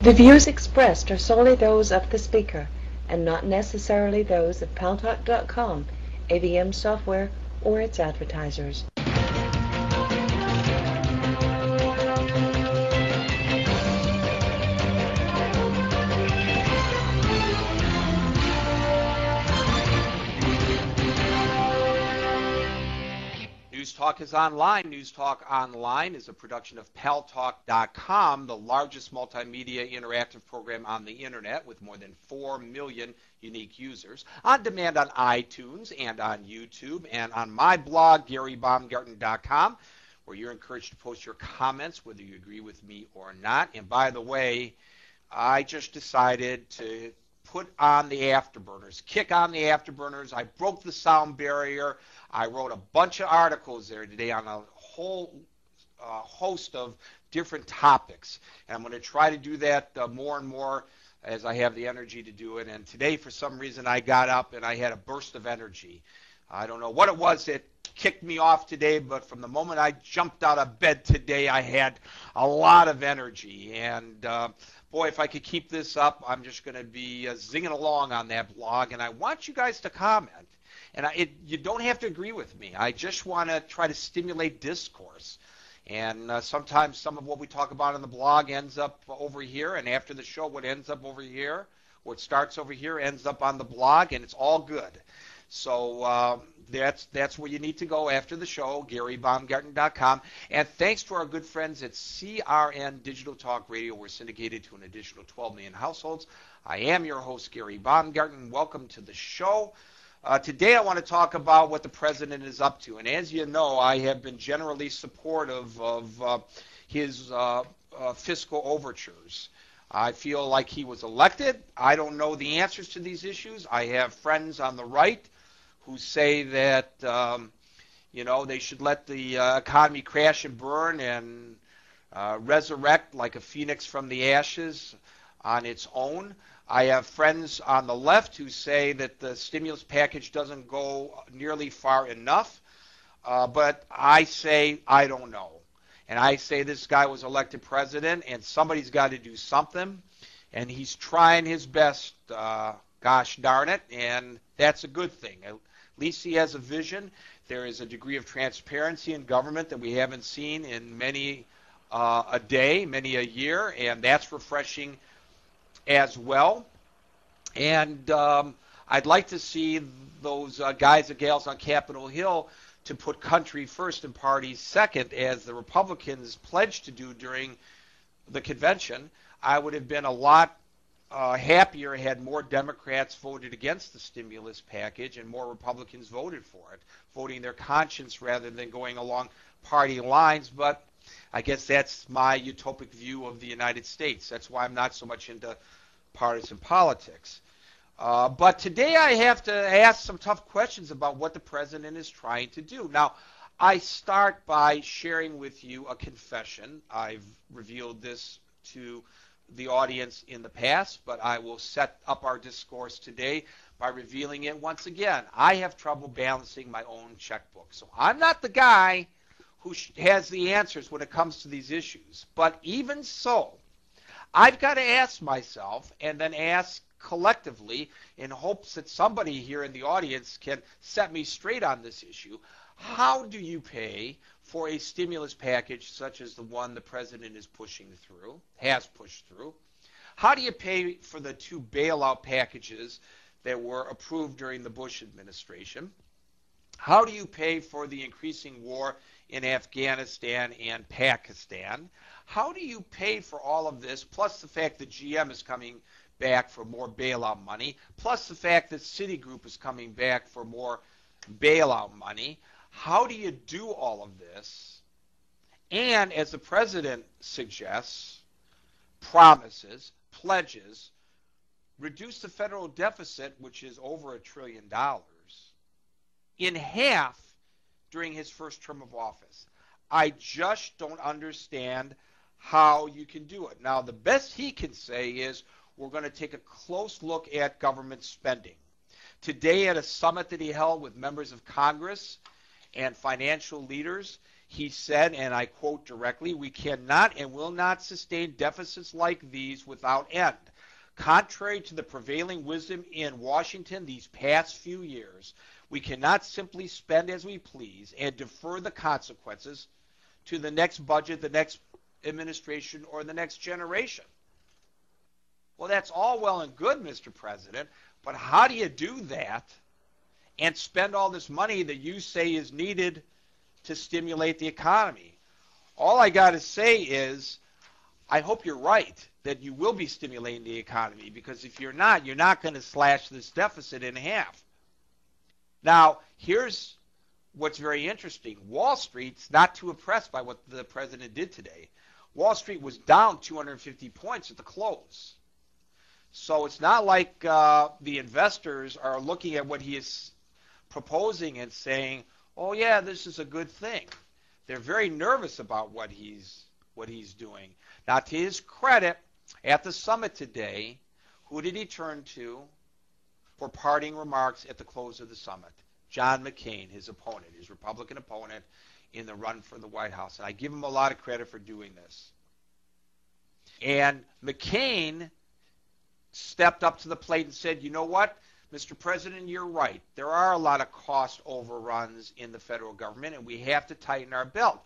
The views expressed are solely those of the speaker and not necessarily those of Paltalk.com, AVM software, or its advertisers. News Talk is online. News Talk Online is a production of Paltalk.com, the largest multimedia interactive program on the internet with more than 4 million unique users. On demand on iTunes and on YouTube and on my blog, GaryBaumgarten.com, where you're encouraged to post your comments, whether you agree with me or not. And by the way, I just decided to put on the afterburners, kick on the afterburners. I broke the sound barrier. I wrote a bunch of articles there today on a whole host of different topics. And I'm going to try to do that more and more as I have the energy to do it. And today, for some reason, I got up and I had a burst of energy. I don't know what it was that kicked me off today, but from the moment I jumped out of bed today, I had a lot of energy. And boy, if I could keep this up, I'm just going to be zinging along on that blog. And I want you guys to comment. And you don't have to agree with me. I just want to try to stimulate discourse. And sometimes some of what we talk about on the blog ends up over here. And after the show, what ends up over here, what starts over here, ends up on the blog. And it's all good. So that's where you need to go after the show, GaryBaumgarten.com. And thanks to our good friends at CRN Digital Talk Radio, we're syndicated to an additional 12 million households. I am your host, Gary Baumgarten. Welcome to the show. Today I want to talk about what the president is up to. And as you know, I have been generally supportive of his fiscal overtures. I feel like he was elected. I don't know the answers to these issues. I have friends on the right who say that, they should let the economy crash and burn and resurrect like a phoenix from the ashes on its own. I have friends on the left who say that the stimulus package doesn't go nearly far enough, but I say I don't know. And I say this guy was elected president, and somebody's got to do something, and he's trying his best, gosh darn it, and that's a good thing. At least he has a vision. There is a degree of transparency in government that we haven't seen in many a day, many a year, and that's refreshing as well. And I'd like to see those guys and gals on Capitol Hill to put country first and party second, as the Republicans pledged to do during the convention. I would have been a lot happier had more Democrats voted against the stimulus package and more Republicans voted for it, voting their conscience rather than going along party lines. But I guess that's my utopic view of the United States. That's why I'm not so much into partisan politics. But today I have to ask some tough questions about what the president is trying to do. Now, I start by sharing with you a confession. I've revealed this to the audience in the past, but I will set up our discourse today by revealing it once again. I have trouble balancing my own checkbook. So I'm not the guy who has the answers when it comes to these issues. But even so, I've got to ask myself and then ask collectively in hopes that somebody here in the audience can set me straight on this issue. How do you pay for a stimulus package such as the one the president is pushing through, has pushed through? How do you pay for the 2 bailout packages that were approved during the Bush administration? How do you pay for the increasing war in Afghanistan and Pakistan? How do you pay for all of this, plus the fact that GM is coming back for more bailout money, plus the fact that Citigroup is coming back for more bailout money? How do you do all of this? And as the president suggests, promises, pledges, reduce the federal deficit, which is over $1 trillion, in half during his first term of office. I just don't understand how you can do it. Now, the best he can say is we're going to take a close look at government spending. Today at a summit that he held with members of Congress and financial leaders. He said, and I quote directly, "We cannot and will not sustain deficits like these without end. Contrary to the prevailing wisdom in Washington these past few years, we cannot simply spend as we please and defer the consequences to the next budget, the next administration, or the next generation." Well, that's all well and good, Mr. President, but how do you do that and spend all this money that you say is needed to stimulate the economy? All I got to say is I hope you're right that you will be stimulating the economy, because if you're not going to slash this deficit in half. Now, here's what's very interesting. Wall Street's not too impressed by what the president did today. Wall Street was down 250 points at the close. So it's not like the investors are looking at what he is proposing and saying, "Oh yeah, this is a good thing." They're very nervous about what he's doing. Now, to his credit, at the summit today, who did he turn to for parting remarks at the close of the summit? John McCain, his opponent, his Republican opponent in the run for the White House. And I give him a lot of credit for doing this. And McCain stepped up to the plate and said, "You know what, Mr. President, you're right. There are a lot of cost overruns in the federal government, and we have to tighten our belt."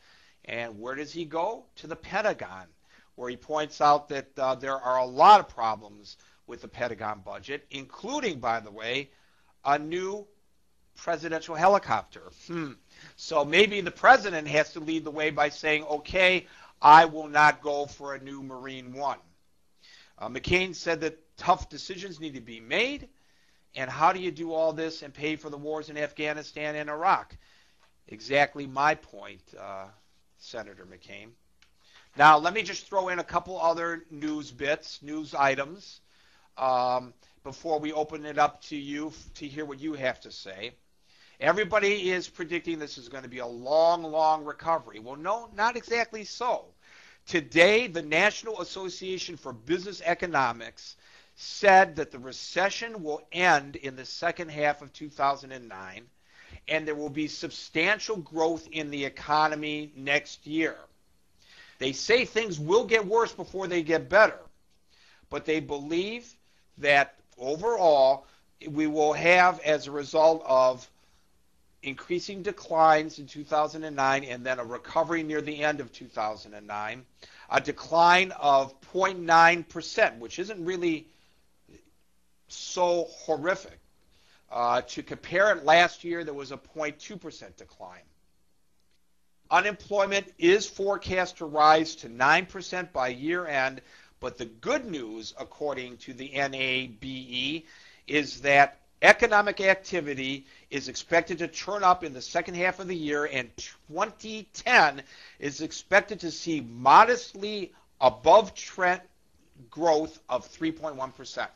And where does he go? To the Pentagon, where he points out that there are a lot of problems with the Pentagon budget, including, by the way, a new presidential helicopter. So maybe the president has to lead the way by saying, "Okay, I will not go for a new Marine One." McCain said that tough decisions need to be made. And how do you do all this and pay for the wars in Afghanistan and Iraq? Exactly my point, Senator McCain. Now, let me just throw in a couple other news items, before we open it up to you to hear what you have to say. Everybody is predicting this is going to be a long, long recovery. Well, no, not exactly so. Today, the National Association for Business Economics said that the recession will end in the second half of 2009, and there will be substantial growth in the economy next year. They say things will get worse before they get better, but they believe that overall we will have, as a result of increasing declines in 2009 and then a recovery near the end of 2009, a decline of 0.9%, which isn't really so horrific. To compare it, last year there was a 0.2% decline. Unemployment is forecast to rise to 9% by year end, but the good news, according to the NABE, is that economic activity is expected to turn up in the second half of the year, and 2010 is expected to see modestly above trend growth of 3.1%.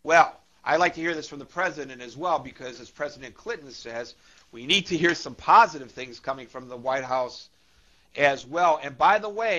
Well, I like to hear this from the president as well, because as President Clinton says, we need to hear some positive things coming from the White House as well. And by the way,